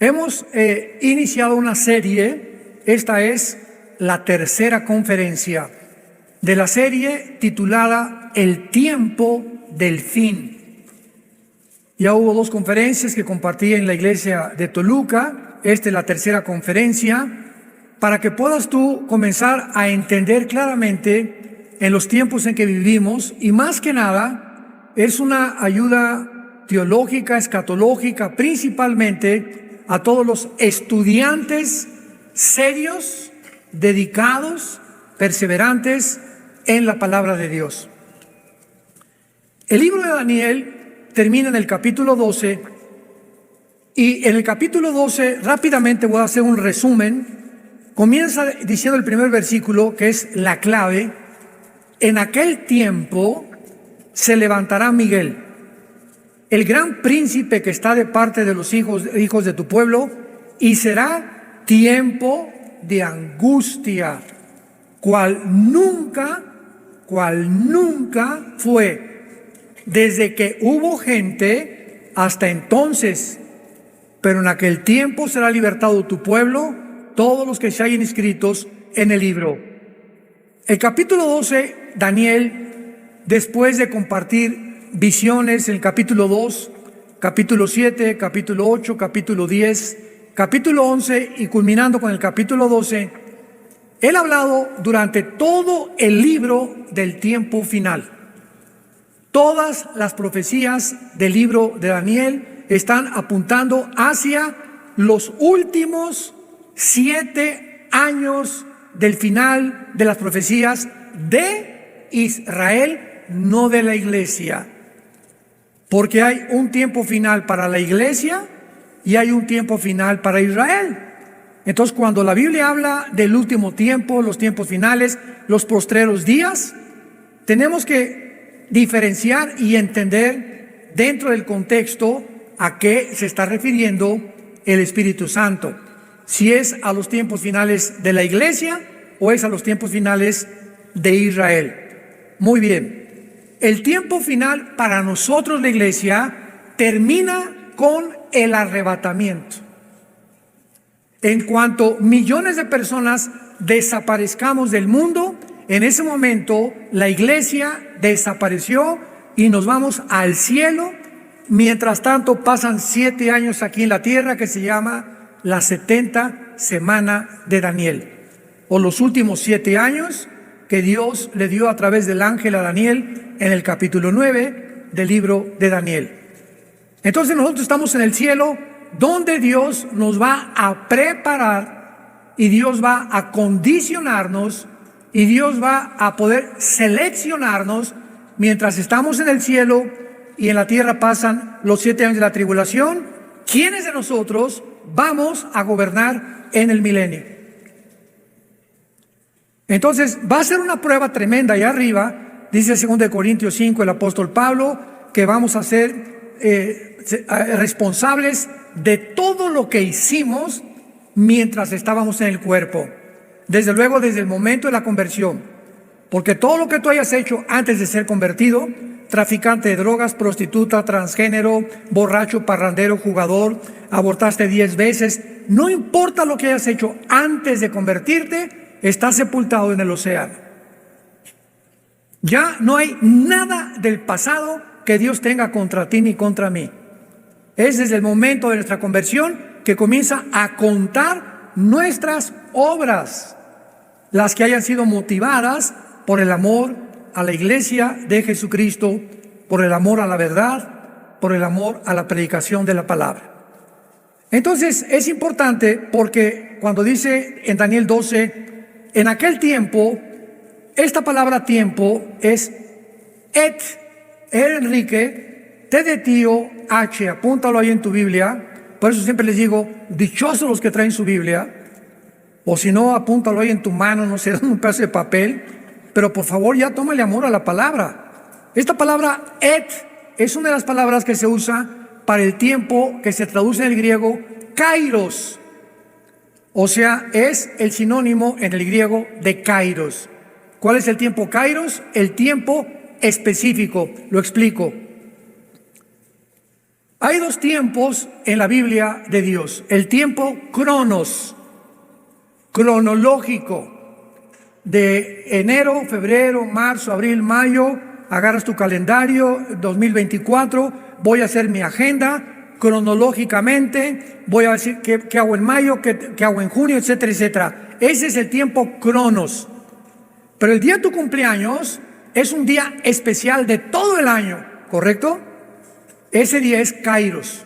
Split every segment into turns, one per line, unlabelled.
Hemos iniciado una serie, esta es la tercera conferencia de la serie titulada El tiempo del fin. Ya hubo 2 conferencias que compartí en la iglesia de Toluca, esta es la tercera conferencia, para que puedas tú comenzar a entender claramente en los tiempos en que vivimos, y más que nada es una ayuda teológica, escatológica, principalmente a todos los estudiantes serios, dedicados, perseverantes en la palabra de Dios. El libro de Daniel termina en el capítulo 12, y en el capítulo 12 rápidamente voy a hacer un resumen. Comienza diciendo el primer versículo, que es la clave: en aquel tiempo se levantará Miguel, el gran príncipe que está de parte de los hijos de tu pueblo, y será tiempo de angustia, cual nunca fue, desde que hubo gente hasta entonces. Pero en aquel tiempo será libertado tu pueblo, todos los que se hayan inscritos en el libro. El capítulo 12, Daniel, después de compartir visiones en el capítulo 2, capítulo 7, capítulo 8, capítulo 10, capítulo 11 y culminando con el capítulo 12, él ha hablado durante todo el libro del tiempo final. Todas las profecías del libro de Daniel están apuntando hacia los últimos 7 años del final de las profecías de Israel, no de la iglesia. Porque hay un tiempo final para la iglesia y hay un tiempo final para Israel. Entonces, cuando la Biblia habla del último tiempo, los tiempos finales, los postreros días, tenemos que diferenciar y entender dentro del contexto a qué se está refiriendo el Espíritu Santo. Si es a los tiempos finales de la iglesia o es a los tiempos finales de Israel. Muy bien. El tiempo final para nosotros, la iglesia, termina con el arrebatamiento. En cuanto millones de personas desaparezcamos del mundo, en ese momento la iglesia desapareció y nos vamos al cielo. Mientras tanto pasan 7 años aquí en la tierra, que se llama la 70 semana de Daniel, o los últimos 7 años que Dios le dio a través del ángel a Daniel en el capítulo 9 del libro de Daniel. Entonces nosotros estamos en el cielo, donde Dios nos va a preparar y Dios va a condicionarnos y Dios va a poder seleccionarnos mientras estamos en el cielo y en la tierra pasan los 7 años de la tribulación. ¿Quiénes de nosotros vamos a gobernar en el milenio? Entonces va a ser una prueba tremenda allá arriba. Dice 2 Corintios 5 el apóstol Pablo que vamos a ser responsables de todo lo que hicimos mientras estábamos en el cuerpo. Desde luego desde el momento de la conversión, porque todo lo que tú hayas hecho antes de ser convertido, traficante de drogas, prostituta, transgénero, borracho, parrandero, jugador, abortaste 10 veces, no importa lo que hayas hecho antes de convertirte, está sepultado en el océano. Ya no hay nada del pasado que Dios tenga contra ti ni contra mí. Es desde el momento de nuestra conversión que comienza a contar nuestras obras, las que hayan sido motivadas por el amor a la iglesia de Jesucristo, por el amor a la verdad, por el amor a la predicación de la palabra. Entonces es importante, porque cuando dice en Daniel 12, en aquel tiempo, esta palabra tiempo es Enrique, T de tío, H, apúntalo ahí en tu Biblia. Por eso siempre les digo, dichosos los que traen su Biblia, o si no, apúntalo ahí en tu mano, no sé, un pedazo de papel, pero por favor ya tómale amor a la palabra. Esta palabra es una de las palabras que se usa para el tiempo, que se traduce en el griego kairos. O sea, es el sinónimo en el griego de kairos. ¿Cuál es el tiempo kairos? El tiempo específico. Lo explico. Hay dos tiempos en la Biblia de Dios. El tiempo cronos, cronológico, de enero, febrero, marzo, abril, mayo. Agarras tu calendario, 2024, voy a hacer mi agenda cronológicamente, voy a decir qué hago en mayo, qué hago en junio, etcétera, etcétera. Ese es el tiempo cronos. Pero el día de tu cumpleaños es un día especial de todo el año, ¿correcto? Ese día es Kairos.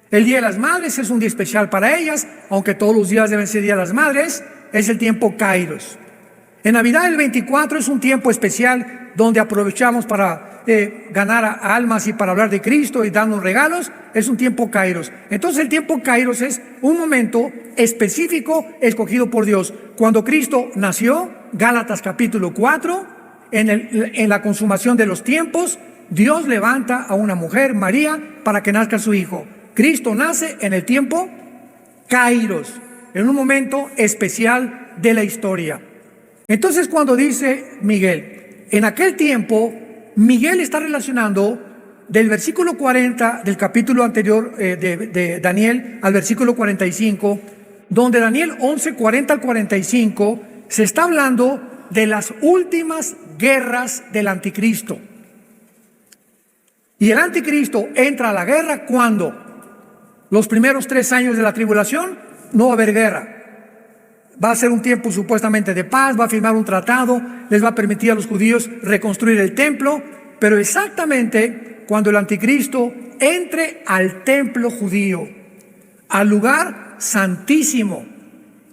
El Día de las Madres es un día especial para ellas, aunque todos los días deben ser Día de las Madres, es el tiempo Kairos. En Navidad el 24 es un tiempo especial donde aprovechamos para ganar a almas y para hablar de Cristo y darnos regalos. Es un tiempo Kairos. Entonces el tiempo Kairos es un momento específico escogido por Dios. Cuando Cristo nació, Gálatas capítulo 4, en la consumación de los tiempos, Dios levanta a una mujer, María, para que nazca su hijo. Cristo nace en el tiempo Kairos, en un momento especial de la historia. Entonces cuando dice Miguel, en aquel tiempo, Miguel está relacionando del versículo 40 del capítulo anterior de Daniel al versículo 45, donde Daniel 11, 40 al 45, se está hablando de las últimas guerras del anticristo. Y el anticristo entra a la guerra cuando los primeros 3 años de la tribulación no va a haber guerra. Va a ser un tiempo supuestamente de paz, va a firmar un tratado, les va a permitir a los judíos reconstruir el templo, pero exactamente cuando el anticristo entre al templo judío, al lugar santísimo,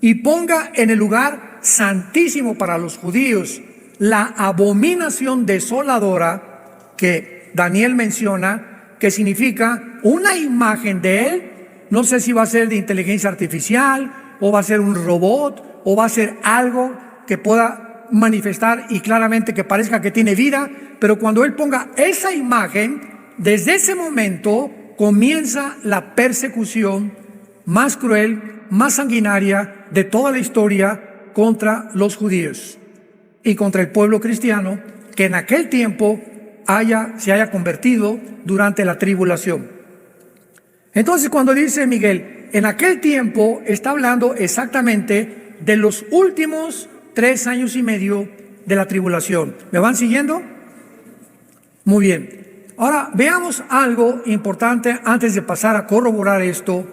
y ponga en el lugar santísimo para los judíos la abominación desoladora que Daniel menciona, que significa una imagen de él. No sé si va a ser de inteligencia artificial, o va a ser un robot, o va a ser algo que pueda manifestar y claramente que parezca que tiene vida, pero cuando él ponga esa imagen, desde ese momento comienza la persecución más cruel, más sanguinaria de toda la historia contra los judíos y contra el pueblo cristiano que en aquel tiempo se haya convertido durante la tribulación. Entonces cuando dice Miguel, en aquel tiempo, está hablando exactamente de los últimos 3 años y medio de la tribulación. ¿Me van siguiendo? Muy bien. Ahora veamos algo importante antes de pasar a corroborar esto,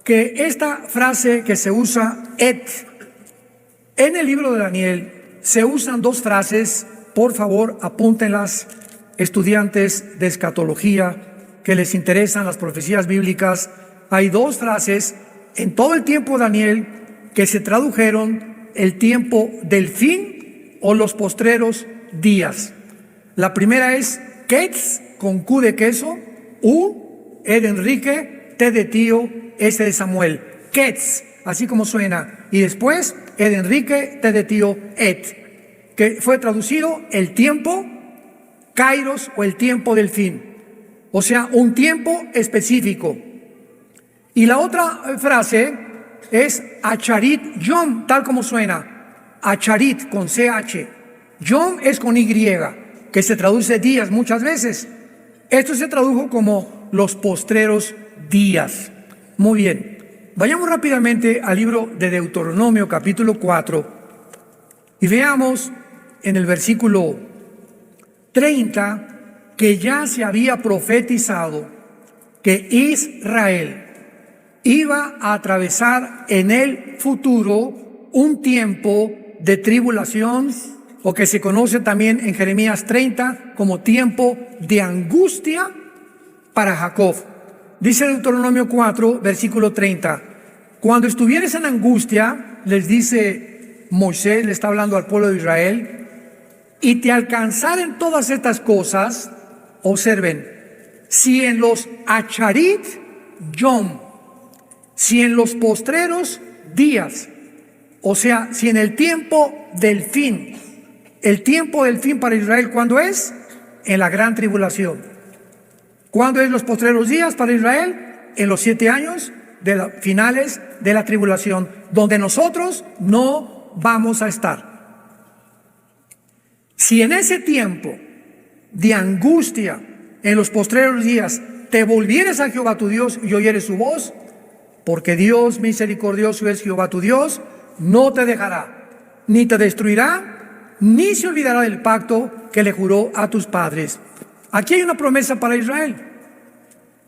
que esta frase que se usa, en el libro de Daniel se usan 2 frases, por favor apúntenlas, estudiantes de escatología que les interesan las profecías bíblicas. Hay 2 frases en todo el tiempo de Daniel que se tradujeron el tiempo del fin o los postreros días. La primera es Ketz, con Q de queso, U, E de Enrique, T de tío, S de Samuel. Ketz, así como suena. Y después, E de Enrique, T de tío, Et, que fue traducido el tiempo, Kairos, o el tiempo del fin. O sea, un tiempo específico. Y la otra frase es Acharit Yom, tal como suena. Acharit con CH. Yom es con Y, que se traduce días muchas veces. Esto se tradujo como los postreros días. Muy bien. Vayamos rápidamente al libro de Deuteronomio, capítulo 4, y veamos en el versículo 30 que ya se había profetizado que Israel iba a atravesar en el futuro un tiempo de tribulación, o que se conoce también en Jeremías 30 como tiempo de angustia para Jacob. Dice Deuteronomio 4, versículo 30, cuando estuvieres en angustia, les dice Moisés, le está hablando al pueblo de Israel, y te alcanzaren todas estas cosas, observen, si en los Acharit Yom, si en los postreros días, o sea, si en el tiempo del fin, el tiempo del fin para Israel, ¿cuándo es? En la gran tribulación. ¿Cuándo es los postreros días para Israel? En los 7 años finales de la tribulación, donde nosotros no vamos a estar. Si en ese tiempo de angustia, en los postreros días, te volvieres a Jehová tu Dios y oyeres su voz, porque Dios misericordioso es Jehová tu Dios, no te dejará, ni te destruirá, ni se olvidará del pacto que le juró a tus padres. Aquí hay una promesa para Israel,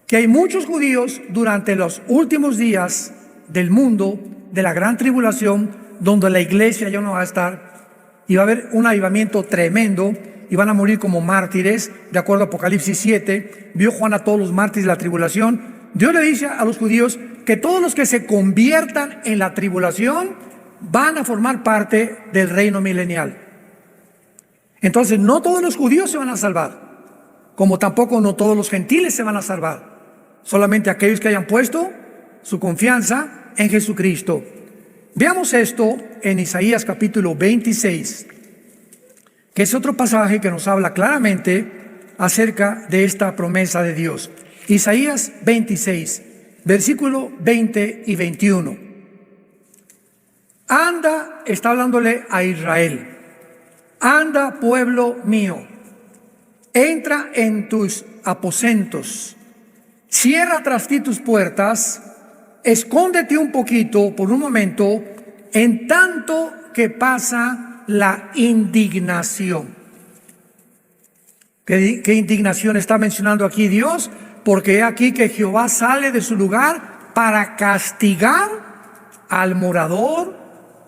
que hay muchos judíos durante los últimos días del mundo, de la gran tribulación, donde la iglesia ya no va a estar, y va a haber un avivamiento tremendo, y van a morir como mártires, de acuerdo a Apocalipsis 7, vio Juan a todos los mártires de la tribulación. Dios le dice a los judíos que todos los que se conviertan en la tribulación van a formar parte del reino milenial. Entonces, no todos los judíos se van a salvar, como tampoco no todos los gentiles se van a salvar, solamente aquellos que hayan puesto su confianza en Jesucristo. Veamos esto en Isaías capítulo 26, que es otro pasaje que nos habla claramente acerca de esta promesa de Dios. Isaías 26, versículo 20 y 21. Anda, está hablándole a Israel. Anda, pueblo mío, entra en tus aposentos, cierra tras ti tus puertas, escóndete un poquito por un momento, en tanto que pasa la indignación. ¿Qué indignación está mencionando aquí Dios? Porque he aquí que Jehová sale de su lugar para castigar al morador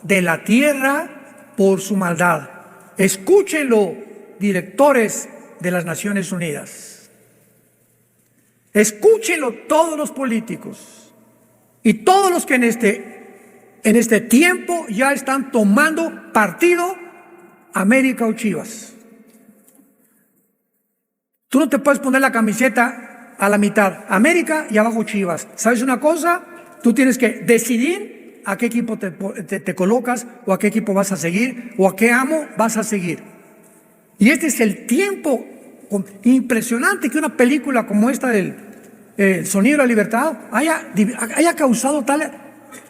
de la tierra por su maldad. Escúchenlo, directores de las Naciones Unidas. Escúchenlo todos los políticos y todos los que en este tiempo ya están tomando partido, América o Chivas. Tú no te puedes poner la camiseta a la mitad, América y abajo Chivas. ¿Sabes una cosa? Tú tienes que decidir a qué equipo te colocas, o a qué equipo vas a seguir, o a qué amo vas a seguir. Y este es el tiempo impresionante que una película como esta del Sonido de la Libertad haya causado tal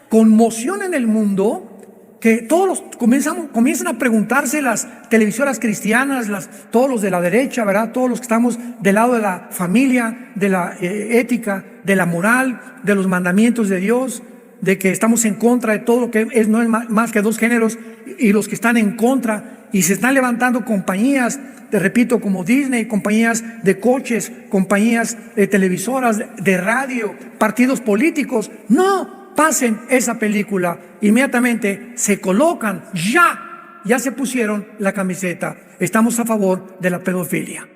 conmoción en el mundo, que todos comienzan a preguntarse, las televisoras cristianas, todos los de la derecha, ¿verdad? Todos los que estamos del lado de la familia, de la ética, de la moral, de los mandamientos de Dios, de que estamos en contra de todo lo que no es más que dos géneros, y los que están en contra, y se están levantando compañías, te repito, como Disney, compañías de coches, compañías de televisoras, de radio, partidos políticos. No pasen esa película, inmediatamente se colocan, ya se pusieron la camiseta. Estamos a favor de la pedofilia.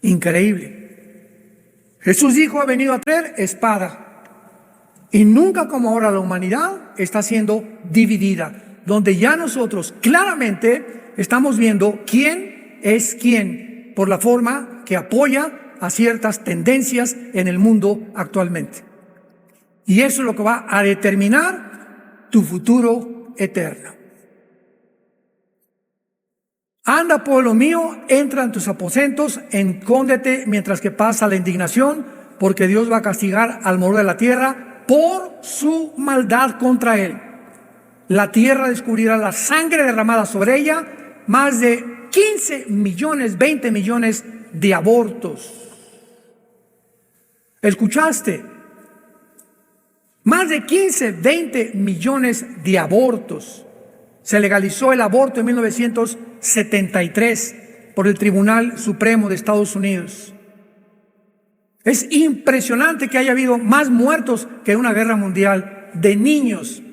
Increíble. Jesús dijo: ha venido a traer espada. Y nunca como ahora la humanidad está siendo dividida, donde ya nosotros claramente estamos viendo quién es quién por la forma que apoya a ciertas tendencias en el mundo actualmente. Y eso es lo que va a determinar tu futuro eterno. Anda, pueblo mío, entra en tus aposentos, escóndete mientras que pasa la indignación, porque Dios va a castigar al morador de la tierra por su maldad contra él. La tierra descubrirá la sangre derramada sobre ella, más de 15 millones, 20 millones de abortos. ¿Escuchaste? Más de 15, 20 millones de abortos. Se legalizó el aborto en 1973 por el Tribunal Supremo de Estados Unidos. Es impresionante que haya habido más muertos que en una guerra mundial de niños.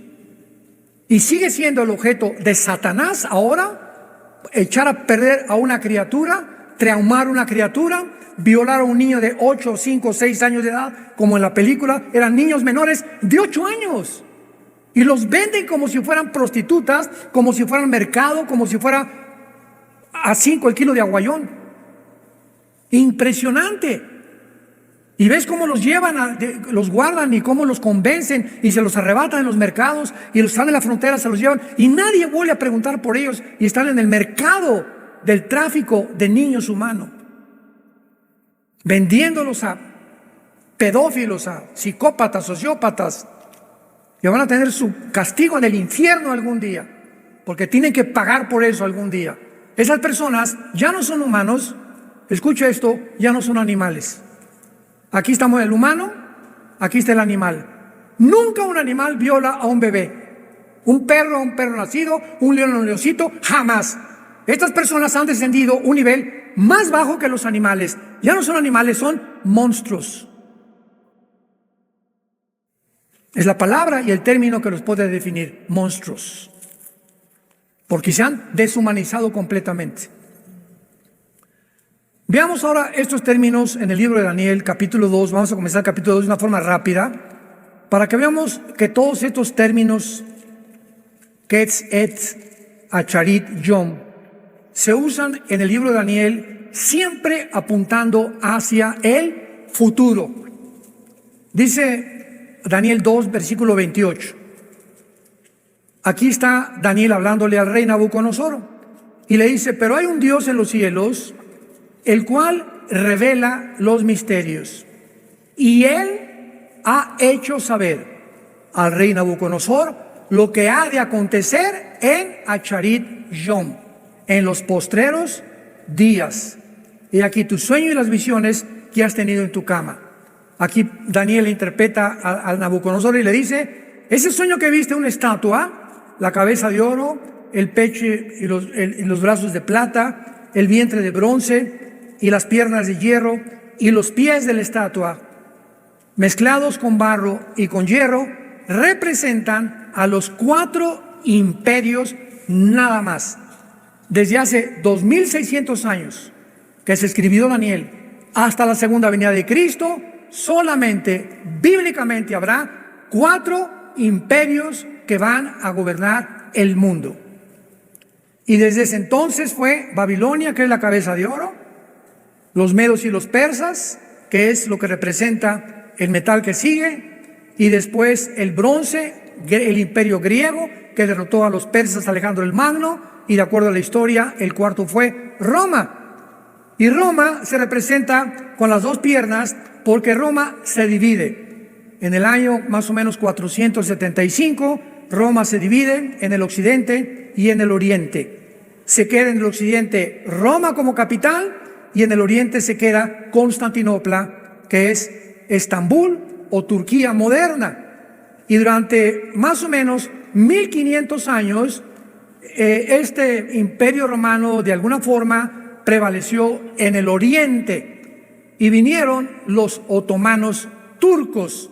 Y sigue siendo el objeto de Satanás ahora, echar a perder a una criatura, traumar a una criatura, violar a un niño de 8, 5, 6 años de edad, como en la película, eran niños menores de 8 años. Y los venden como si fueran prostitutas, como si fueran mercado, como si fuera a 5 el kilo de aguayón. Impresionante. Y ves cómo los llevan, los guardan, y cómo los convencen y se los arrebatan en los mercados, y los están en la frontera, se los llevan, y nadie vuelve a preguntar por ellos, y están en el mercado del tráfico de niños humanos, vendiéndolos a pedófilos, a psicópatas, sociópatas, que van a tener su castigo en el infierno algún día, porque tienen que pagar por eso algún día. Esas personas ya no son humanos, escucha esto, ya no son animales. Aquí estamos el humano, aquí está el animal. Nunca un animal viola a un bebé. Un perro nacido, un leoncito, jamás. Estas personas han descendido un nivel más bajo que los animales. Ya no son animales, son monstruos. Es la palabra y el término que los puede definir, monstruos. Porque se han deshumanizado completamente. Veamos ahora estos términos en el libro de Daniel, capítulo 2. Vamos a comenzar el capítulo 2 de una forma rápida, para que veamos que todos estos términos, Ketz, Et, Acharit, Yom, se usan en el libro de Daniel siempre apuntando hacia el futuro. Dice Daniel 2, versículo 28. Aquí está Daniel hablándole al rey Nabucodonosor y le dice: pero hay un Dios en los cielos, el cual revela los misterios, y él ha hecho saber al rey Nabucodonosor lo que ha de acontecer en Acharit Yom, en los postreros días. Y aquí tu sueño y las visiones que has tenido en tu cama. Aquí Daniel interpreta al Nabucodonosor y le dice: ese sueño que viste, una estatua, la cabeza de oro, el pecho y los brazos de plata, el vientre de bronce y las piernas de hierro y los pies de la estatua, mezclados con barro y con hierro, representan a los 4 imperios nada más. Desde hace 2600 años que se escribió Daniel hasta la segunda venida de Cristo, solamente bíblicamente habrá 4 imperios que van a gobernar el mundo. Y desde ese entonces fue Babilonia, que es la cabeza de oro, los medos y los persas, que es lo que representa el metal que sigue, y después el bronce, el imperio griego, que derrotó a los persas, Alejandro el Magno, y de acuerdo a la historia, el cuarto fue Roma. Y Roma se representa con las 2 piernas porque Roma se divide. En el año más o menos 475, Roma se divide en el occidente y en el oriente. Se queda en el occidente Roma como capital y en el oriente se queda Constantinopla, que es Estambul o Turquía moderna. Y durante más o menos 1500 años, este imperio romano de alguna forma prevaleció en el oriente y vinieron los otomanos turcos,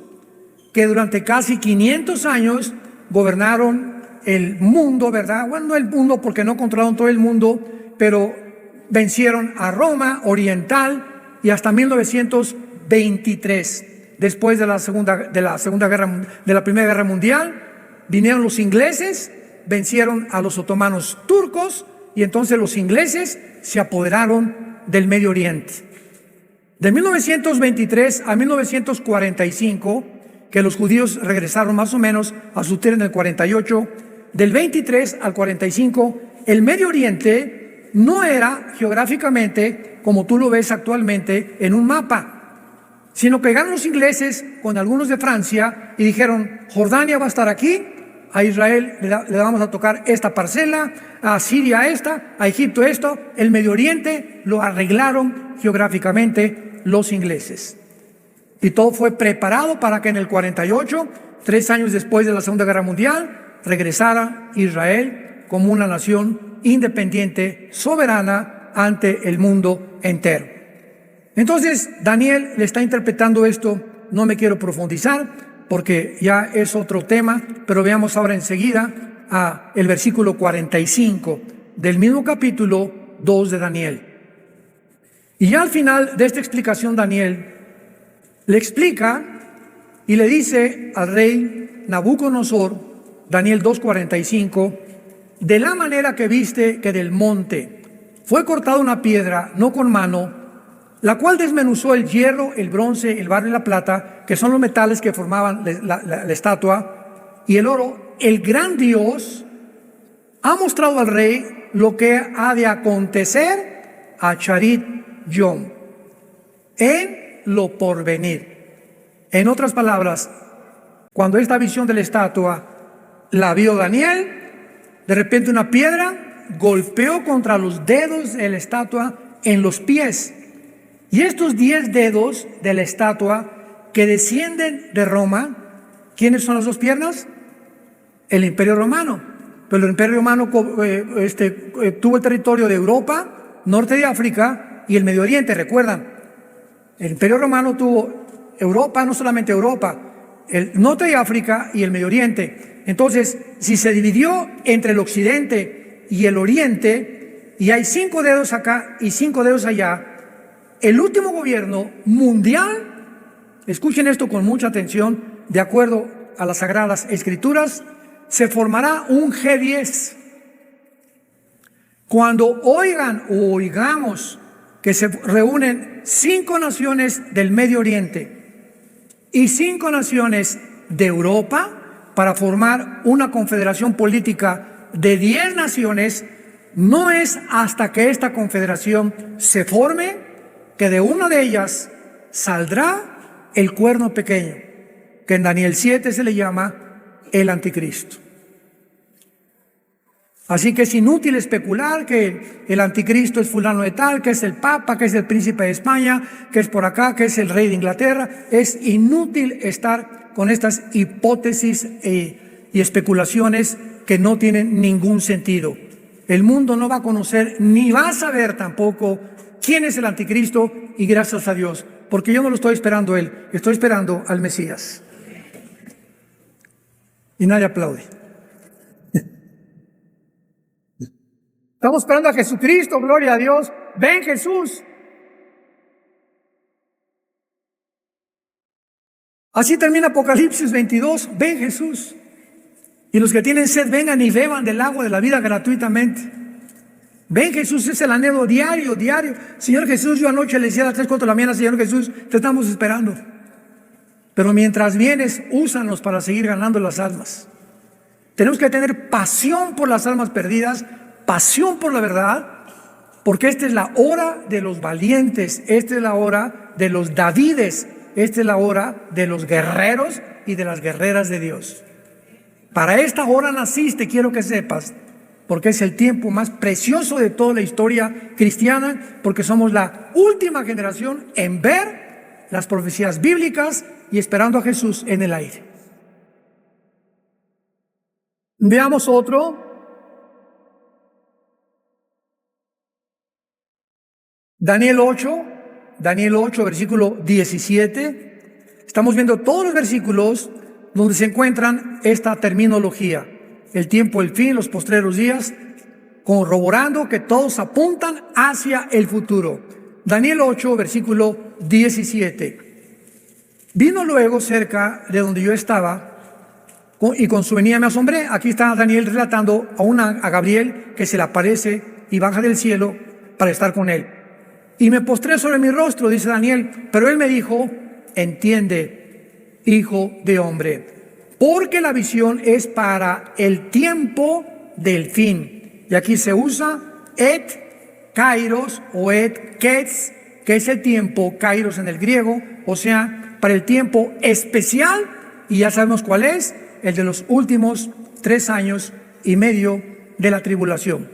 que durante casi 500 años gobernaron el mundo, ¿verdad? Bueno, no el mundo porque no controlaron todo el mundo, pero vencieron a Roma oriental y hasta 1923. Después de la Primera Guerra Mundial, vinieron los ingleses, vencieron a los otomanos turcos y entonces los ingleses se apoderaron del Medio Oriente. De 1923 a 1945, que los judíos regresaron más o menos a su tierra en el 48, del 23 al 45, el Medio Oriente no era geográficamente como tú lo ves actualmente en un mapa, sino que llegaron los ingleses con algunos de Francia y dijeron: Jordania va a estar aquí, a Israel le vamos a tocar esta parcela, a Siria esta, a Egipto esto. El Medio Oriente lo arreglaron geográficamente los ingleses. Y todo fue preparado para que en el 48, 3 años después de la Segunda Guerra Mundial, regresara Israel como una nación independiente, soberana ante el mundo entero. Entonces Daniel le está interpretando esto. No me quiero profundizar porque ya es otro tema, pero veamos ahora enseguida a el versículo 45 del mismo capítulo 2 de Daniel. Y ya al final de esta explicación, Daniel le explica y le dice al rey Nabucodonosor, Daniel 2:45, de la manera que viste que del monte fue cortada una piedra, no con mano, la cual desmenuzó el hierro, el bronce, el barro y la plata, que son los metales que formaban la estatua, y el oro, el gran Dios ha mostrado al rey lo que ha de acontecer a Acharit Yom, en lo porvenir. En otras palabras, cuando esta visión de la estatua la vio Daniel, de repente una piedra golpeó contra los dedos de la estatua en los pies. Y estos 10 dedos de la estatua que descienden de Roma, ¿quiénes son las dos piernas? El Imperio Romano. Pero el Imperio Romano tuvo el territorio de Europa, norte de África y el Medio Oriente, ¿recuerdan? El Imperio Romano tuvo Europa, no solamente Europa, el norte de África y el Medio Oriente. Entonces, si se dividió entre el occidente y el oriente, y hay 5 dedos acá y 5 dedos allá, el último gobierno mundial, escuchen esto con mucha atención, de acuerdo a las Sagradas Escrituras, se formará un G10. Cuando oigamos que se reúnen 5 naciones del Medio Oriente y 5 naciones de Europa para formar una confederación política de 10 naciones, no es hasta que esta confederación se forme que de una de ellas saldrá el cuerno pequeño, que en Daniel 7 se le llama el anticristo. Así que es inútil especular que el anticristo es fulano de tal, que es el papa, que es el príncipe de España, que es por acá, que es el rey de Inglaterra. Es inútil estar con estas hipótesis y especulaciones que no tienen ningún sentido. El mundo no va a conocer ni va a saber tampoco quién es el anticristo, y gracias a Dios, porque yo no lo estoy esperando a él, estoy esperando al Mesías. Y nadie aplaude. Estamos esperando a Jesucristo, gloria a Dios. Ven Jesús. Así termina Apocalipsis 22, ven Jesús. Y los que tienen sed vengan y beban del agua de la vida gratuitamente. Ven Jesús, es el anhelo diario. Señor Jesús, yo anoche le decía a las 3, 4 de la mañana, Señor Jesús, te estamos esperando. Pero mientras vienes, úsanos para seguir ganando las almas. Tenemos que tener pasión por las almas perdidas, pasión por la verdad, porque esta es la hora de los valientes, esta es la hora de los Davides, esta es la hora de los guerreros y de las guerreras de Dios. Para esta hora naciste, quiero que sepas, porque es el tiempo más precioso de toda la historia cristiana, porque somos la última generación en ver las profecías bíblicas y esperando a Jesús en el aire. Veamos otro. Daniel 8, versículo 17. Estamos viendo todos los versículos donde se encuentran esta terminología. El tiempo, el fin, los postreros días, corroborando que todos apuntan hacia el futuro. Daniel 8, versículo 17. Vino luego cerca de donde yo estaba, y con su venida me asombré. Aquí está Daniel relatando a Gabriel que se le aparece y baja del cielo para estar con él. Y me postré sobre mi rostro, dice Daniel, pero él me dijo, entiende, hijo de hombre, porque la visión es para el tiempo del fin. Y aquí se usa et kairos o et kets, que es el tiempo, kairos en el griego, o sea, para el tiempo especial, y ya sabemos cuál es, el de los últimos 3 años y medio de la tribulación.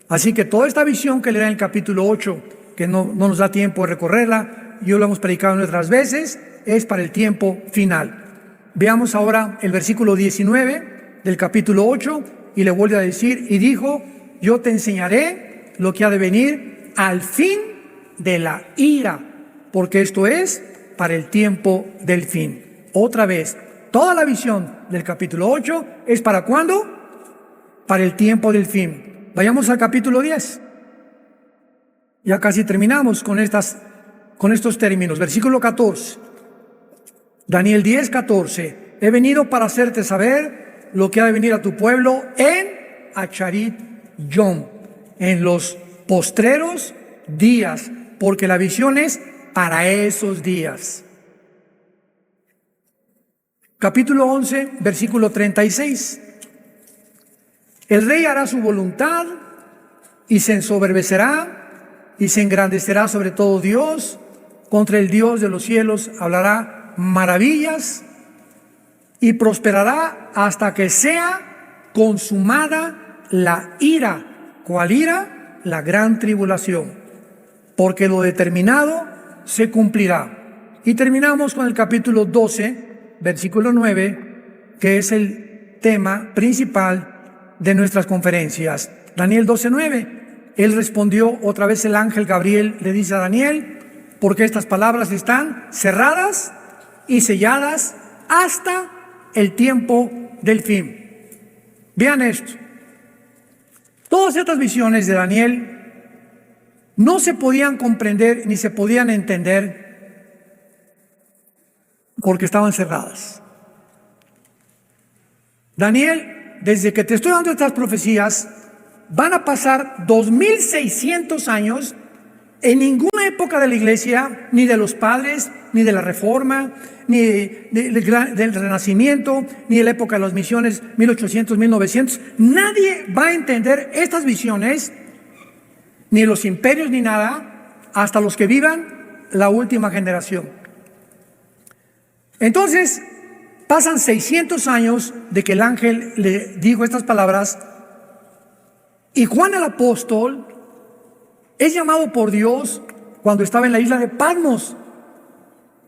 Así que toda esta visión que le da en el capítulo 8, que no nos da tiempo de recorrerla, yo lo hemos predicado en otras veces, es para el tiempo final. Veamos ahora el versículo 19 del capítulo 8, y le vuelve a decir, y dijo, yo te enseñaré lo que ha de venir al fin de la ira, porque esto es para el tiempo del fin. Otra vez, toda la visión del capítulo 8 es ¿para cuándo? Para el tiempo del fin. Vayamos al capítulo 10. Ya casi terminamos con estos términos. Versículo 14. Daniel 10, 14. He venido para hacerte saber lo que ha de venir a tu pueblo en Acharit Yom, en los postreros días, porque la visión es para esos días. Capítulo 11, versículo 36. El rey hará su voluntad y se ensoberbecerá y se engrandecerá sobre todo Dios. Contra el Dios de los cielos hablará maravillas y prosperará hasta que sea consumada la ira. ¿Cuál ira? La gran tribulación. porque lo determinado se cumplirá. Y terminamos con el capítulo 12, versículo 9, que es el tema principal de nuestras conferencias. Daniel 12:9. Él respondió, otra vez el ángel Gabriel le dice a Daniel, porque estas palabras están cerradas y selladas hasta el tiempo del fin. Vean esto. Todas estas visiones de Daniel no se podían comprender ni se podían entender porque estaban cerradas. Daniel, desde que te estoy dando estas profecías, van a pasar 2600 años. En ninguna época de la iglesia, ni de los padres, ni de la Reforma, ni del Renacimiento, ni de la época de las misiones, 1800, 1900, nadie va a entender estas visiones, ni los imperios, ni nada, hasta los que vivan la última generación. Entonces, pasan 600 años de que el ángel le dijo estas palabras, y Juan el apóstol es llamado por Dios cuando estaba en la isla de Patmos.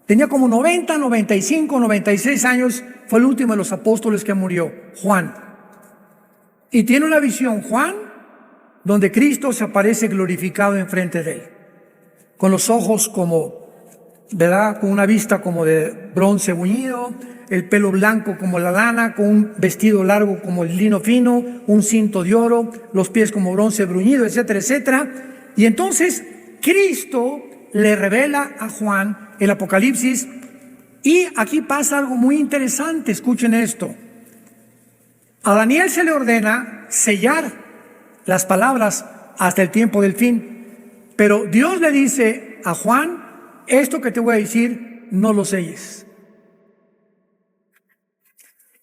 Tenía como 90, 95, 96 años. Fue el último de los apóstoles que murió, Juan. Y tiene una visión, Juan, donde Cristo se aparece glorificado enfrente de él. Con los ojos como, ¿verdad? Con una vista como de bronce bruñido, el pelo blanco como la lana, con un vestido largo como el lino fino, un cinto de oro, los pies como bronce bruñido, etcétera, etcétera. Y entonces Cristo le revela a Juan el Apocalipsis, y aquí pasa algo muy interesante. Escuchen esto. A Daniel se le ordena sellar las palabras hasta el tiempo del fin, pero Dios le dice a Juan, esto que te voy a decir, no lo selles.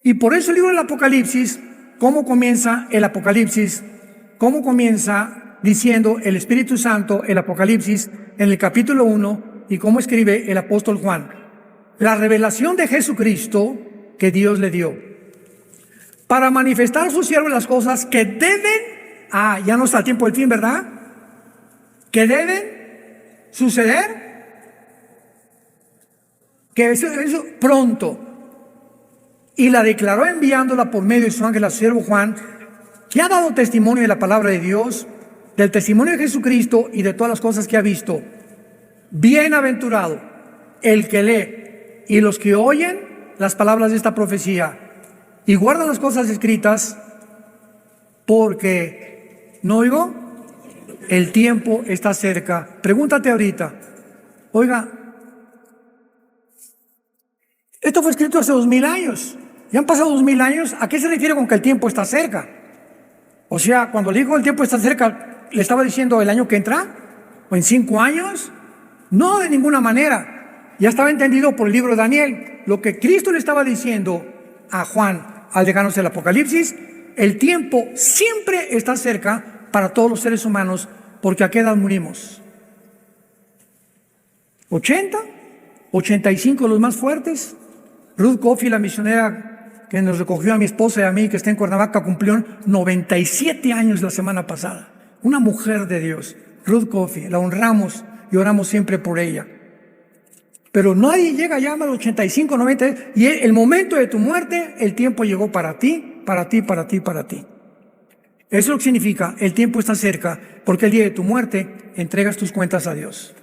Y por eso el libro del Apocalipsis, ¿cómo comienza el Apocalipsis? ¿Cómo comienza? Diciendo el Espíritu Santo, el Apocalipsis, en el capítulo 1, y cómo escribe el apóstol Juan. La revelación de Jesucristo que Dios le dio para manifestar a sus siervos las cosas que deben, ya no está el tiempo del fin, ¿verdad? Que deben suceder, que eso pronto. Y la declaró enviándola por medio de su ángel a su siervo Juan, que ha dado testimonio de la palabra de Dios, del testimonio de Jesucristo y de todas las cosas que ha visto. Bienaventurado el que lee y los que oyen las palabras de esta profecía y guardan las cosas escritas, porque, ¿no oigo? El tiempo está cerca. Pregúntate ahorita, oiga, esto fue escrito hace 2000 años. Ya han pasado 2000 años. ¿A qué se refiere con que el tiempo está cerca? O sea, cuando le dijo el tiempo está cerca, ¿le estaba diciendo el año que entra? ¿O en 5 años? No, de ninguna manera. Ya estaba entendido por el libro de Daniel. Lo que Cristo le estaba diciendo a Juan al dejarnos el Apocalipsis, el tiempo siempre está cerca para todos los seres humanos, porque ¿a qué edad morimos? ¿80? ¿85 los más fuertes? Ruth Coffey, la misionera que nos recogió a mi esposa y a mí, que está en Cuernavaca, cumplió 97 años la semana pasada. Una mujer de Dios, Ruth Coffey, la honramos y oramos siempre por ella. Pero nadie llega ya a los 85, 90, y el momento de tu muerte, el tiempo llegó para ti, para ti, para ti, para ti. Eso es lo que significa, el tiempo está cerca, porque el día de tu muerte entregas tus cuentas a Dios.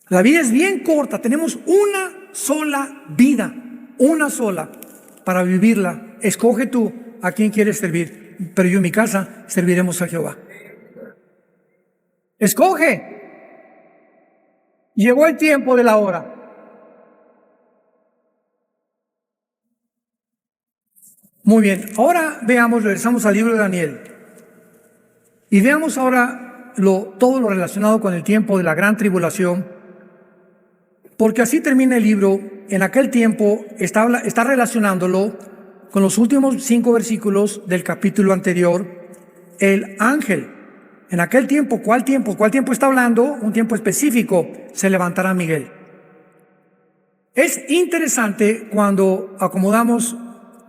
La vida es bien corta, tenemos una sola vida, una sola, para vivirla. Escoge tú a quién quieres servir, pero yo en mi casa serviremos a Jehová. Escoge. Llegó el tiempo de la hora. Muy bien, ahora veamos, regresamos al libro de Daniel. Y veamos ahora todo lo relacionado con el tiempo de la gran tribulación. Porque así termina el libro. En aquel tiempo está relacionándolo con los últimos 5 versículos del capítulo anterior. El ángel, en aquel tiempo, ¿cuál tiempo? ¿Cuál tiempo está hablando? Un tiempo específico. Se levantará Miguel. Es interesante cuando acomodamos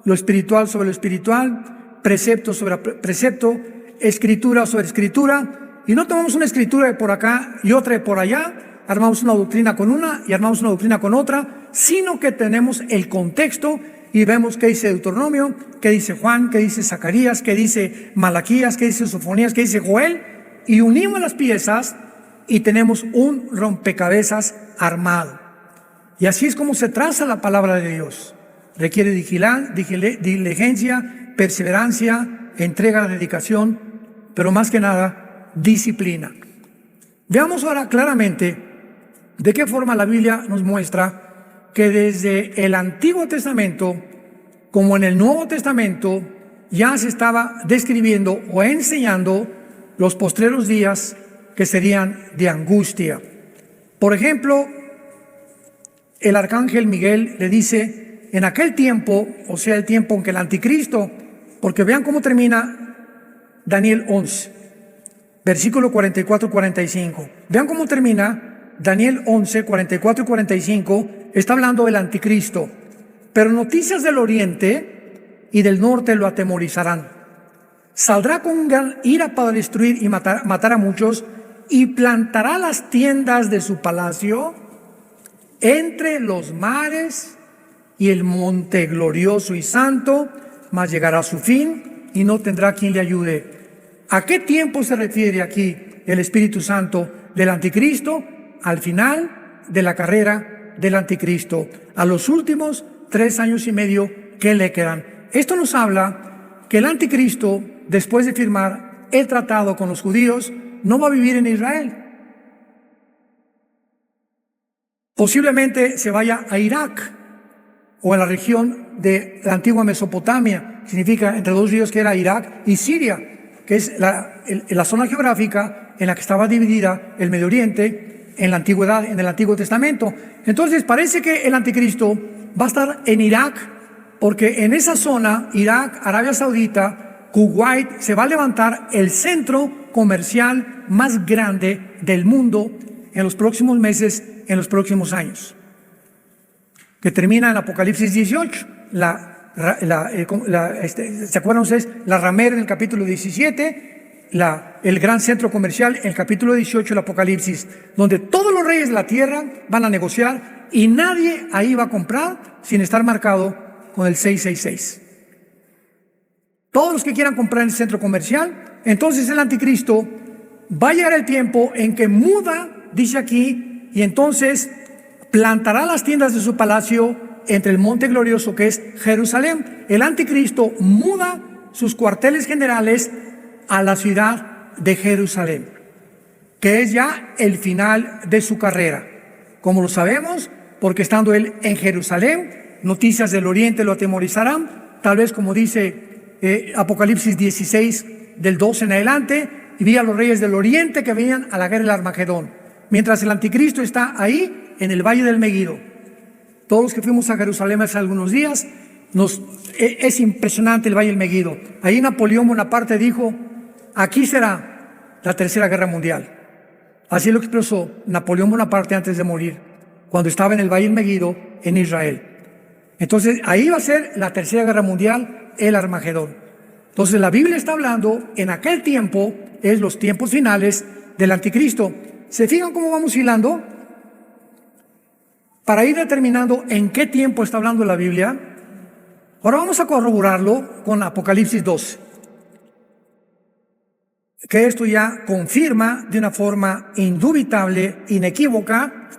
lo espiritual sobre lo espiritual, precepto sobre precepto, escritura sobre escritura, y no tomamos una escritura de por acá y otra de por allá, armamos una doctrina con una y armamos una doctrina con otra, sino que tenemos el contexto y vemos qué dice Deuteronomio, qué dice Juan, qué dice Zacarías, qué dice Malaquías, qué dice Sofonías, qué dice Joel, y unimos las piezas y tenemos un rompecabezas armado. Y así es como se traza la palabra de Dios. Requiere diligencia, perseverancia, entrega, dedicación, pero más que nada, disciplina. Veamos ahora claramente de qué forma la Biblia nos muestra que desde el Antiguo Testamento, como en el Nuevo Testamento, ya se estaba describiendo o enseñando los postreros días que serían de angustia. Por ejemplo, el arcángel Miguel le dice, en aquel tiempo, o sea, el tiempo en que el anticristo, porque vean cómo termina Daniel 11, versículo 44-45. Vean cómo termina Daniel 11, 44 y 45, está hablando del anticristo. Pero noticias del oriente y del norte lo atemorizarán. Saldrá con gran ira para destruir y matar a muchos, y plantará las tiendas de su palacio entre los mares y el monte glorioso y santo, mas llegará a su fin y no tendrá quien le ayude. ¿A qué tiempo se refiere aquí el Espíritu Santo del anticristo? Al final de la carrera del anticristo, a los últimos 3 años y medio que le quedan. Esto nos habla que el anticristo, después de firmar el tratado con los judíos, no va a vivir en Israel. Posiblemente se vaya a Irak o a la región de la antigua Mesopotamia, significa entre dos ríos, que era Irak y Siria, que es la zona geográfica en la que estaba dividida el Medio Oriente en la antigüedad, en el Antiguo Testamento. Entonces parece que el anticristo va a estar en Irak, porque en esa zona, Irak, Arabia Saudita, Kuwait, se va a levantar el centro comercial más grande del mundo en los próximos meses, en los próximos años, que termina en Apocalipsis 18. ¿Se acuerdan ustedes? La ramera en el capítulo 17, el gran centro comercial en el capítulo 18 del Apocalipsis, donde todos los reyes de la tierra van a negociar y nadie ahí va a comprar sin estar marcado con el 666. Todos los que quieran comprar en el centro comercial, entonces el anticristo va a llegar el tiempo en que muda, dice aquí, y entonces plantará las tiendas de su palacio entre el monte glorioso que es Jerusalén. El anticristo muda sus cuarteles generales a la ciudad de Jerusalén, que es ya el final de su carrera. Como lo sabemos, porque estando él en Jerusalén, noticias del oriente lo atemorizarán, tal vez como dice Apocalipsis 16, del 12 en adelante, y vi a los reyes del oriente que venían a la guerra del Armagedón, mientras el anticristo está ahí en el valle del Meguido. Todos los que fuimos a Jerusalén hace algunos días, es impresionante el valle del Meguido. Ahí Napoleón Bonaparte dijo, aquí será la tercera guerra mundial. Así lo expresó Napoleón Bonaparte antes de morir, cuando estaba en el valle del Meguido en Israel. Entonces ahí va a ser la tercera guerra mundial, el Armagedón. Entonces la Biblia está hablando en aquel tiempo, es los tiempos finales del anticristo. ¿Se fijan cómo vamos hilando? Para ir determinando en qué tiempo está hablando la Biblia. Ahora vamos a corroborarlo con Apocalipsis 12, que esto ya confirma de una forma indubitable, inequívoca,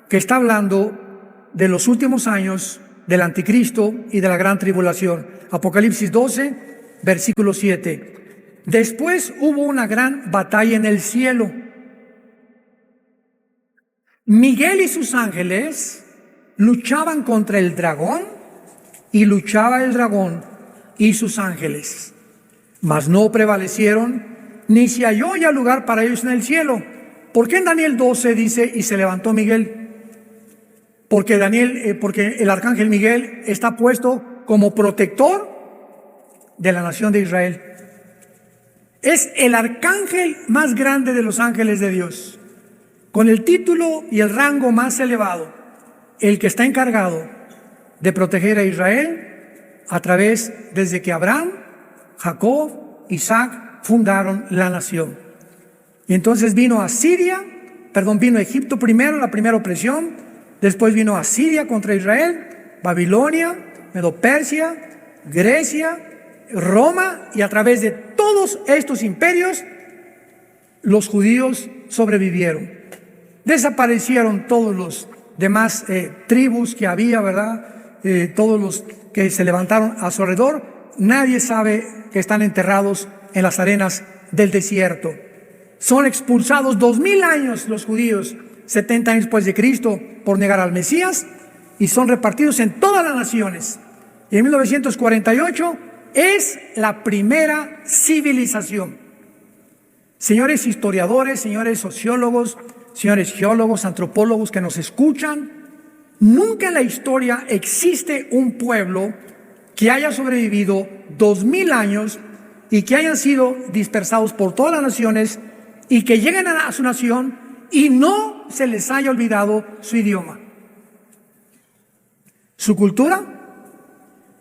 que está hablando de los últimos años del anticristo y de la gran tribulación. Apocalipsis 12, versículo 7. Después hubo una gran batalla en el cielo. Miguel y sus ángeles luchaban contra el dragón, y luchaba el dragón y sus ángeles, mas no prevalecieron, ni se halló ya lugar para ellos en el cielo. ¿Por qué en Daniel 12 dice, y se levantó Miguel? Porque el arcángel Miguel está puesto como protector de la nación de Israel. Es el arcángel más grande de los ángeles de Dios, con el título y el rango más elevado, el que está encargado de proteger a Israel a través, desde que Abraham, Jacob, Isaac fundaron la nación. Y entonces vino Egipto primero, la primera opresión, después vino Asiria contra Israel, Babilonia, Medo-Persia, Grecia, Roma, y a través de todos estos imperios los judíos sobrevivieron. Desaparecieron todos los demás tribus que había, ¿verdad? Todos los que se levantaron a su alrededor, nadie sabe que están enterrados en las arenas del desierto. Son expulsados 2000 años los judíos, 70 años después de Cristo, por negar al Mesías, y son repartidos en todas las naciones. Y en 1948 es la primera civilización. Señores historiadores, señores sociólogos, señores geólogos, antropólogos que nos escuchan, nunca en la historia existe un pueblo que haya sobrevivido 2000 años y que hayan sido dispersados por todas las naciones y que lleguen a su nación y no se les haya olvidado su idioma, su cultura,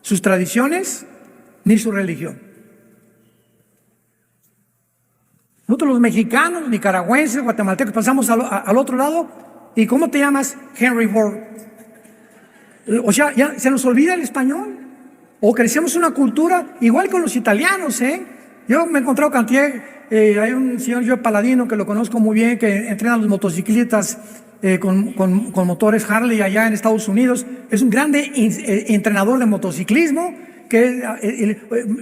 sus tradiciones, ni su religión. Nosotros los mexicanos, nicaragüenses, guatemaltecos, pasamos al otro lado. ¿Y cómo te llamas? Henry Ford. O sea, ya se nos olvida el español. O crecemos una cultura igual con los italianos, Yo me he encontrado cantidad, hay un señor Joe Paladino que lo conozco muy bien, que entrena a los motociclistas con motores Harley allá en Estados Unidos. Es un grande entrenador de motociclismo.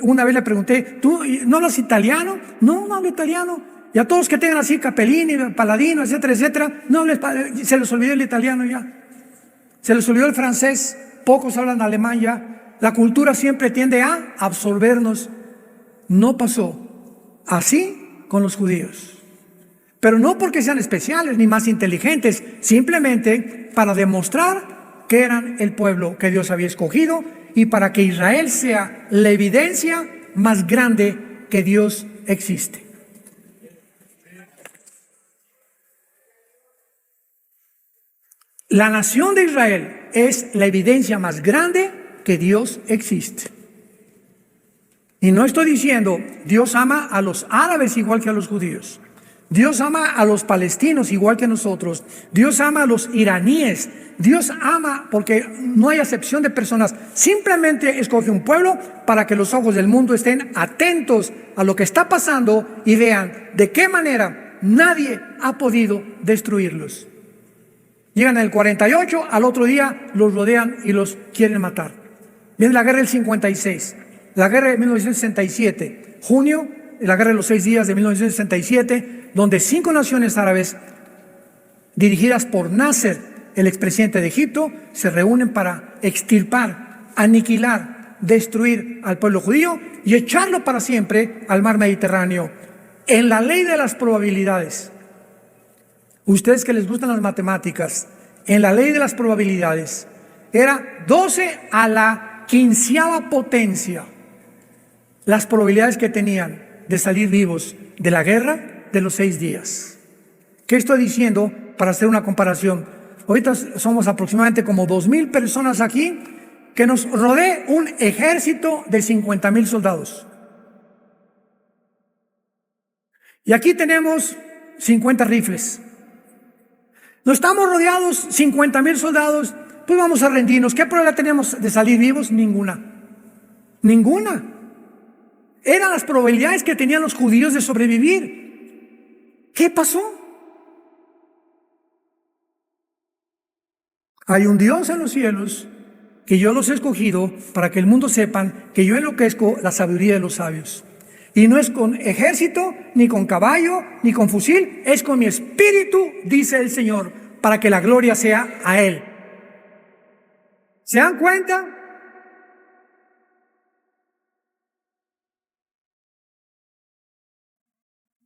Una vez le pregunté, ¿tú no hablas italiano? No, no hablo italiano. Y a todos que tengan así Capellini, Paladino, etcétera, etcétera, se les olvidó el italiano ya. Se les olvidó el francés, pocos hablan alemán ya. La cultura siempre tiende a absorbernos. No pasó así con los judíos. Pero no porque sean especiales ni más inteligentes, simplemente para demostrar que eran el pueblo que Dios había escogido y para que Israel sea la evidencia más grande que Dios existe. La nación de Israel es la evidencia más grande que Dios existe. Y no estoy diciendo, Dios ama a los árabes igual que a los judíos. Dios ama a los palestinos igual que nosotros. Dios ama a los iraníes. Dios ama porque no hay acepción de personas. Simplemente escoge un pueblo para que los ojos del mundo estén atentos a lo que está pasando y vean de qué manera nadie ha podido destruirlos. Llegan en el 48, al otro día los rodean y los quieren matar. Viene la guerra del 56, la guerra de 1967, junio, la guerra de los 6 días de 1967, donde 5 naciones árabes, dirigidas por Nasser, el expresidente de Egipto, se reúnen para extirpar, aniquilar, destruir al pueblo judío y echarlo para siempre al mar Mediterráneo. En la ley de las probabilidades, ustedes que les gustan las matemáticas, en la ley de las probabilidades, era 12 a la 15ª potencia las probabilidades que tenían de salir vivos de la guerra de los 6 días. ¿Qué estoy diciendo para hacer una comparación? Ahorita somos aproximadamente como 2000 personas aquí, que nos rodee un ejército de 50,000 soldados. Y aquí tenemos 50 rifles. No estamos rodeados 50,000 soldados, pues vamos a rendirnos. ¿Qué probabilidad tenemos de salir vivos? Ninguna. Ninguna. Eran las probabilidades que tenían los judíos de sobrevivir. ¿Qué pasó? Hay un Dios en los cielos que yo los he escogido para que el mundo sepan que yo enloquezco la sabiduría de los sabios. Y no es con ejército, ni con caballo, ni con fusil, es con mi espíritu, dice el Señor, para que la gloria sea a Él. ¿Se dan cuenta?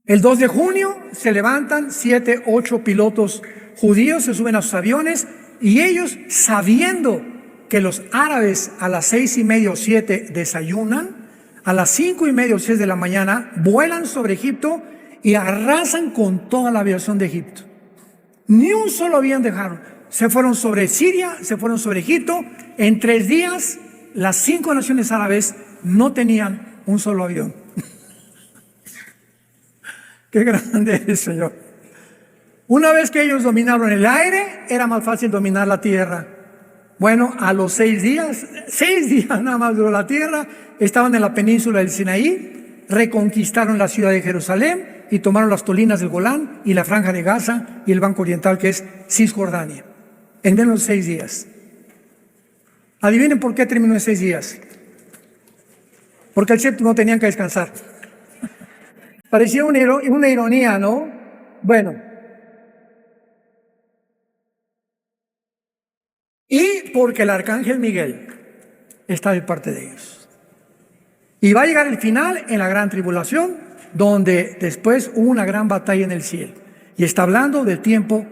El 2 de junio se levantan 7, 8 pilotos judíos, se suben a sus aviones y ellos, sabiendo que los árabes a las 6:30 o 7 desayunan, a las 5:30 o 6 de la mañana vuelan sobre Egipto y arrasan con toda la aviación de Egipto. Ni un solo avión dejaron. Se fueron sobre Siria, se fueron sobre Egipto. En 3 días, las 5 naciones árabes no tenían un solo avión. Qué grande es, Señor. Una vez que ellos dominaron el aire, era más fácil dominar la tierra. Bueno, a los 6 días nada más duró la tierra, estaban en la península del Sinaí, reconquistaron la ciudad de Jerusalén y tomaron las colinas del Golán y la franja de Gaza y el banco oriental que es Cisjordania, en menos de 6 días. Adivinen por qué terminó en 6 días. Porque el séptimo tenían que descansar. Parecía una ironía, ¿no? Bueno. Y porque el arcángel Miguel está de parte de ellos. Y va a llegar el final en la gran tribulación, donde después hubo una gran batalla en el cielo. Y está hablando del tiempo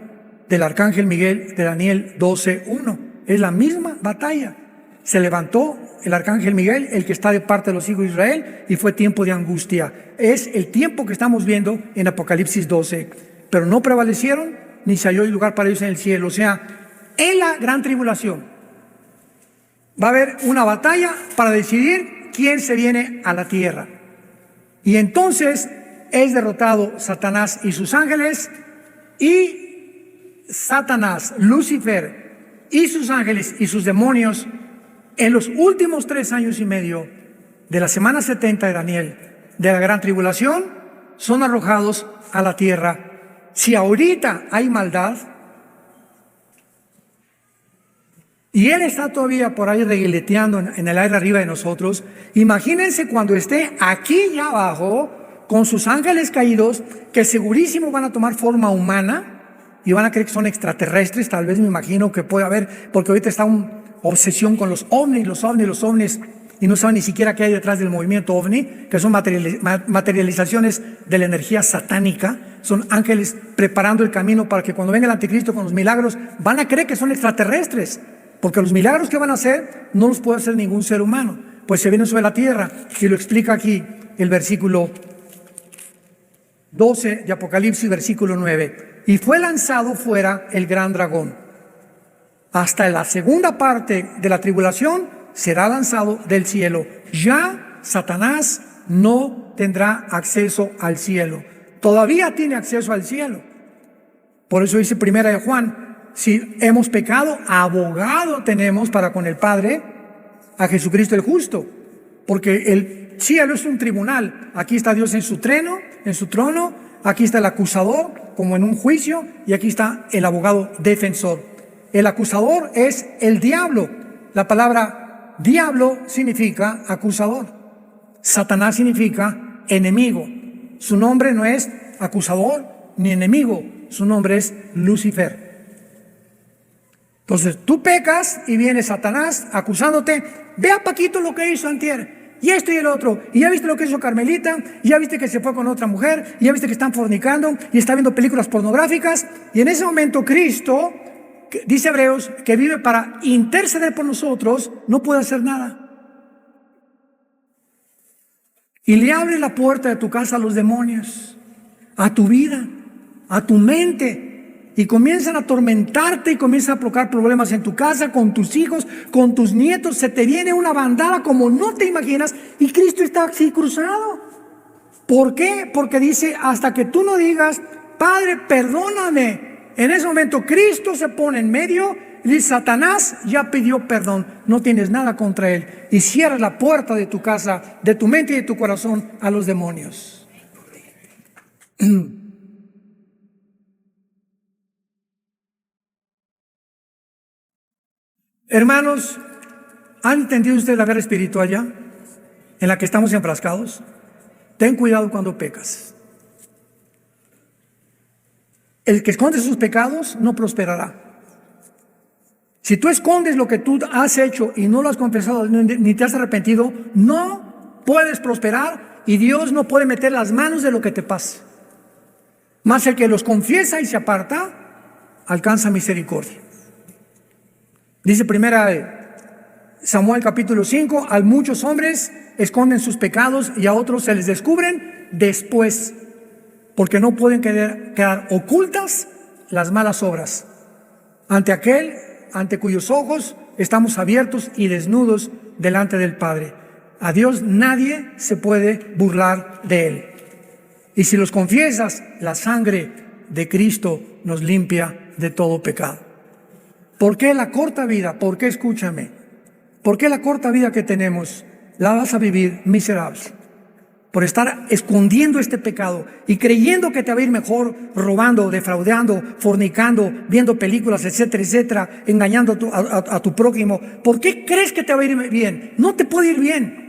del arcángel Miguel de Daniel 12:1. Es la misma batalla. Se levantó el arcángel Miguel, el que está de parte de los hijos de Israel, y fue tiempo de angustia. Es el tiempo que estamos viendo en Apocalipsis 12. Pero no prevalecieron, ni se halló lugar para ellos en el cielo. O sea, en la gran tribulación va a haber una batalla para decidir quién se viene a la tierra. Y entonces es derrotado Satanás y sus ángeles, y Satanás, Lucifer y sus ángeles y sus demonios en los últimos 3 años y medio de la semana 70 de Daniel, de la gran tribulación, son arrojados a la tierra. Si ahorita hay maldad, y él está todavía por ahí reguileteando en el aire arriba de nosotros, imagínense cuando esté aquí ya abajo, con sus ángeles caídos, que segurísimo van a tomar forma humana, y van a creer que son extraterrestres, tal vez me imagino que puede haber, porque ahorita está una obsesión con los ovnis, y no saben ni siquiera qué hay detrás del movimiento ovni, que son materializaciones de la energía satánica, son ángeles preparando el camino para que cuando venga el anticristo con los milagros, van a creer que son extraterrestres, porque los milagros que van a hacer no los puede hacer ningún ser humano, pues se vienen sobre la tierra, y lo explica aquí el versículo 12 de Apocalipsis, versículo 9. Y fue lanzado fuera el gran dragón. Hasta la segunda parte de la tribulación será lanzado del cielo. Ya Satanás no tendrá acceso al cielo. Todavía tiene acceso al cielo. Por eso dice primera de Juan, si hemos pecado, abogado tenemos para con el Padre, a Jesucristo el justo. Porque el cielo es un tribunal. Aquí está Dios en su trono, aquí está el acusador como en un juicio, y aquí está el abogado defensor. El acusador es el diablo. La palabra diablo significa acusador. Satanás significa enemigo. Su nombre no es acusador ni enemigo, su nombre es Lucifer. Entonces tú pecas y viene Satanás acusándote. Ve a Paquito lo que hizo antier, y esto y el otro, y ya viste lo que hizo Carmelita, y ya viste que se fue con otra mujer, y ya viste que están fornicando, y está viendo películas pornográficas. Y en ese momento Cristo, dice Hebreos, que vive para interceder por nosotros, no puede hacer nada. Y le abre la puerta de tu casa a los demonios, a tu vida, a tu mente, y comienzan a atormentarte y comienzan a provocar problemas en tu casa, con tus hijos, con tus nietos. Se te viene una bandada como no te imaginas, y Cristo está así cruzado. ¿Por qué? Porque dice, hasta que tú no digas, Padre, perdóname. En ese momento Cristo se pone en medio y dice, Satanás ya pidió perdón, no tienes nada contra él, y cierra la puerta de tu casa, de tu mente y de tu corazón a los demonios. Hermanos, ¿han entendido ustedes la guerra espiritual ya en la que estamos enfrascados? Ten cuidado cuando pecas. El que esconde sus pecados no prosperará. Si tú escondes lo que tú has hecho y no lo has confesado ni te has arrepentido, no puedes prosperar, y Dios no puede meter las manos de lo que te pase. Mas el que los confiesa y se aparta, alcanza misericordia. Dice primera Samuel capítulo 5, a muchos hombres esconden sus pecados y a otros se les descubren después, porque no pueden quedar ocultas las malas obras ante aquel ante cuyos ojos estamos abiertos y desnudos delante del Padre. A Dios nadie se puede burlar de él. Y si los confiesas, la sangre de Cristo nos limpia de todo pecado. ¿Por qué la corta vida? ¿Por qué, escúchame? ¿Por qué la corta vida que tenemos la vas a vivir miserable? Por estar escondiendo este pecado y creyendo que te va a ir mejor robando, defraudando, fornicando, viendo películas, etcétera, etcétera, engañando a tu prójimo. ¿Por qué crees que te va a ir bien? No te puede ir bien.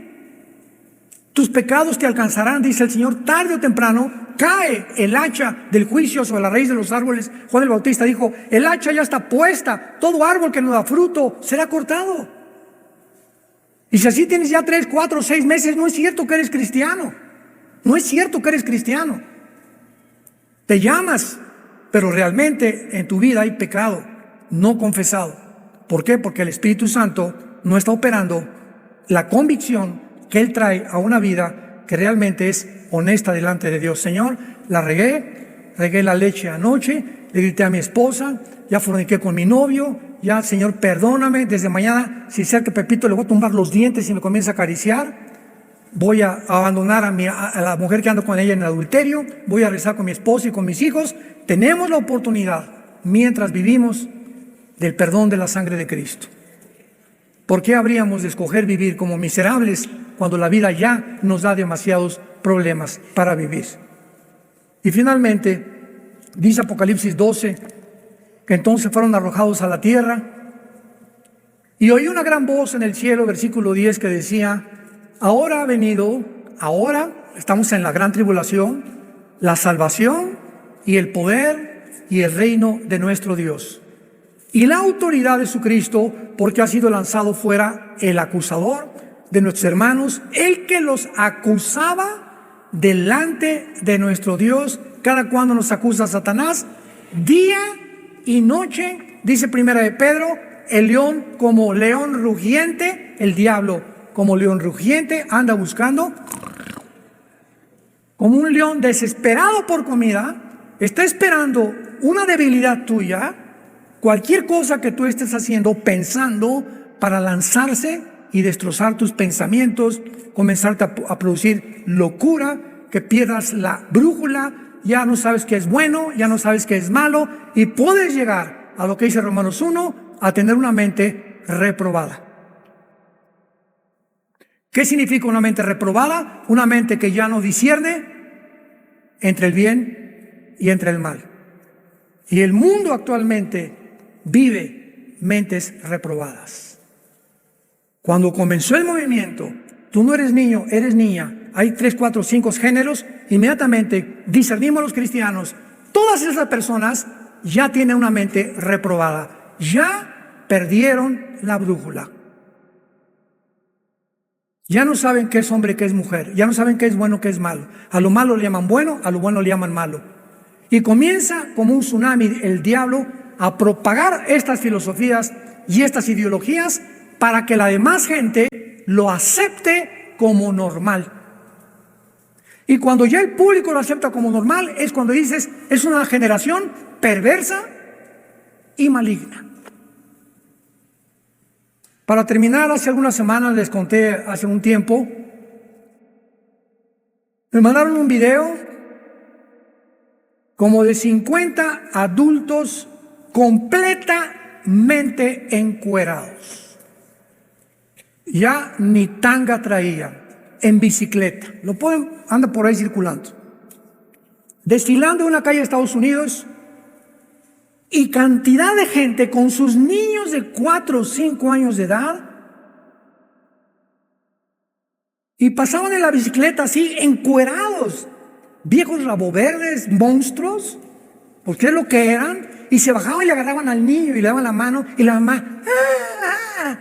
Tus pecados te alcanzarán, dice el Señor, tarde o temprano cae el hacha del juicio sobre la raíz de los árboles. Juan el Bautista dijo, el hacha ya está puesta, todo árbol que no da fruto será cortado. Y si así tienes ya 3, 4, 6 meses, no es cierto que eres cristiano. No es cierto que eres cristiano. Te llamas, pero realmente en tu vida hay pecado no confesado. ¿Por qué? Porque el Espíritu Santo no está operando la convicción que Él trae a una vida que realmente es honesta delante de Dios. Señor, la regué la leche anoche, le grité a mi esposa, ya forniqué con mi novio, ya, Señor, perdóname, desde mañana, si sea que Pepito le voy a tumbar los dientes y me comienza a acariciar, voy a abandonar a la mujer que ando con ella en el adulterio, voy a rezar con mi esposa y con mis hijos. Tenemos la oportunidad, mientras vivimos, del perdón de la sangre de Cristo. ¿Por qué habríamos de escoger vivir como miserables cuando la vida ya nos da demasiados problemas para vivir? Y finalmente, dice Apocalipsis 12, que entonces fueron arrojados a la tierra, y oí una gran voz en el cielo, versículo 10, que decía, ahora ha venido, ahora estamos en la gran tribulación, la salvación y el poder y el reino de nuestro Dios, y la autoridad de su Cristo, porque ha sido lanzado fuera el acusador de nuestros hermanos, el que los acusaba delante de nuestro Dios. Cada cuando nos acusa Satanás, día y noche, dice Primera de Pedro, el león como león rugiente, el diablo como león rugiente, anda buscando, como un león desesperado por comida, está esperando una debilidad tuya, cualquier cosa que tú estés haciendo, pensando, para lanzarse y destrozar tus pensamientos, comenzarte a producir locura, que pierdas la brújula, ya no sabes qué es bueno, ya no sabes qué es malo, y puedes llegar a lo que dice Romanos 1, a tener una mente reprobada. ¿Qué significa una mente reprobada? Una mente que ya no discierne entre el bien y entre el mal. Y el mundo actualmente vive mentes reprobadas. Cuando comenzó el movimiento, tú no eres niño, eres niña, hay 3, 4, 5 géneros, inmediatamente discernimos los cristianos, todas esas personas ya tienen una mente reprobada, ya perdieron la brújula. Ya no saben qué es hombre, qué es mujer, ya no saben qué es bueno, qué es malo. A lo malo le llaman bueno, a lo bueno le llaman malo. Y comienza como un tsunami el diablo a propagar estas filosofías y estas ideologías para que la demás gente lo acepte como normal. Y cuando ya el público lo acepta como normal, es cuando dices, es una generación perversa y maligna. Para terminar, hace algunas semanas les conté, hace un tiempo, me mandaron un video como de 50 adultos completamente encuerados. Ya ni tanga traían, en bicicleta. Lo pueden, anda por ahí circulando. Desfilando en una calle de Estados Unidos, y cantidad de gente con sus niños de 4 o 5 años de edad, y pasaban en la bicicleta así, encuerados, viejos raboverdes, monstruos, porque es lo que eran, y se bajaban y le agarraban al niño y le daban la mano, y la mamá, ¡ah!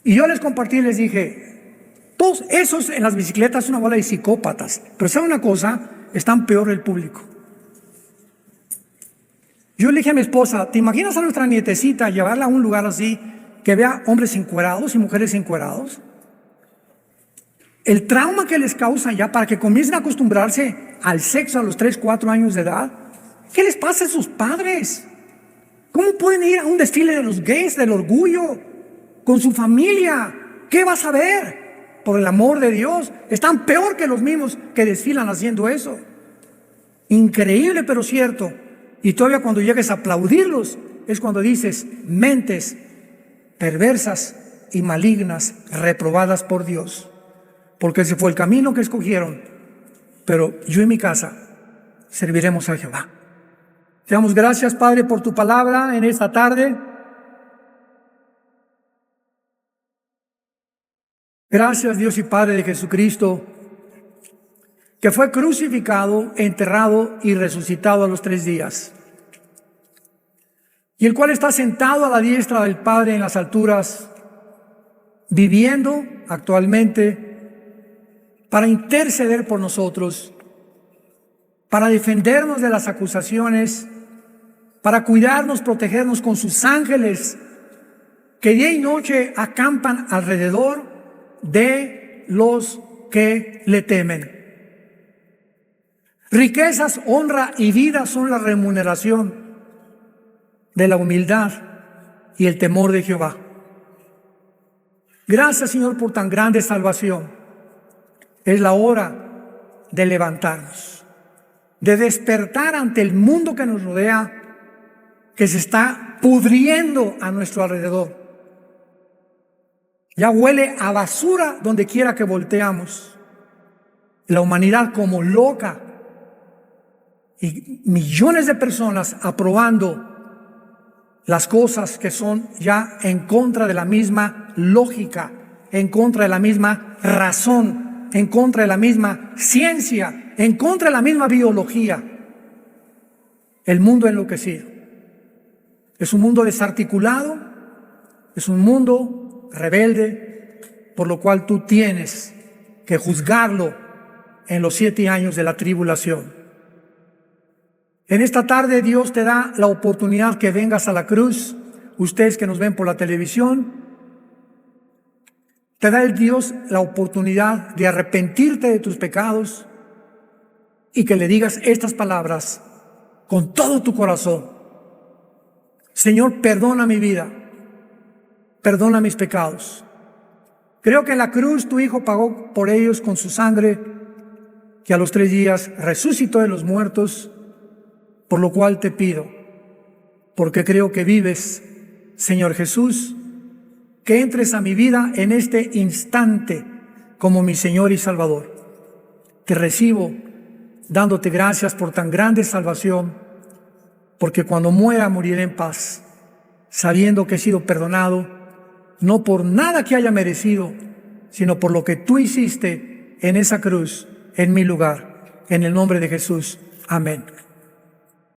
Y yo les compartí y les dije, todos esos en las bicicletas son una bola de psicópatas, pero ¿saben una cosa? Están peor el público. Yo le dije a mi esposa, ¿te imaginas a nuestra nietecita llevarla a un lugar así, que vea hombres encuerados y mujeres encuerados? El trauma que les causan ya para que comiencen a acostumbrarse al sexo a los 3, 4 años de edad. ¿Qué les pasa a sus padres? ¿Cómo pueden ir a un desfile de los gays, del orgullo, con su familia? ¿Qué vas a ver? por el amor de Dios, están peor que los mismos que desfilan haciendo eso. Increíble, pero cierto. Y todavía cuando llegues a aplaudirlos, es cuando dices: mentes perversas y malignas, reprobadas por Dios. Porque ese fue el camino que escogieron. Pero yo y mi casa serviremos a Jehová. Te damos gracias, Padre, por tu palabra en esta tarde. Gracias, Dios y Padre de Jesucristo, que fue crucificado, enterrado y resucitado a los 3 días, y el cual está sentado a la diestra del Padre en las alturas, viviendo actualmente para interceder por nosotros, para defendernos de las acusaciones, para cuidarnos, protegernos con sus ángeles, que día y noche acampan alrededor de los que le temen. Riquezas, honra y vida son la remuneración de la humildad y el temor de Jehová. Gracias, Señor, por tan grande salvación. Es la hora de levantarnos, de despertar ante el mundo que nos rodea, que se está pudriendo a nuestro alrededor. Ya huele a basura donde quiera que volteamos. La humanidad como loca, y millones de personas aprobando las cosas que son ya en contra de la misma lógica, en contra de la misma razón, en contra de la misma ciencia, en contra de la misma biología. El mundo enloquecido. Es un mundo desarticulado, es un mundo rebelde, por lo cual tú tienes que juzgarlo en los 7 años de la tribulación. En esta tarde Dios te da la oportunidad que vengas a la cruz. Ustedes que nos ven por la televisión, te da el Dios la oportunidad de arrepentirte de tus pecados y que le digas estas palabras con todo tu corazón: Señor, perdona mi vida, perdona mis pecados. Creo que en la cruz tu Hijo pagó por ellos con su sangre, que a los 3 días resucitó de los muertos, por lo cual te pido, porque creo que vives, Señor Jesús, que entres a mi vida en este instante como mi Señor y Salvador. Te recibo dándote gracias por tan grande salvación, porque cuando muera moriré en paz, sabiendo que he sido perdonado, no por nada que haya merecido, sino por lo que tú hiciste en esa cruz, en mi lugar. En el nombre de Jesús. Amén.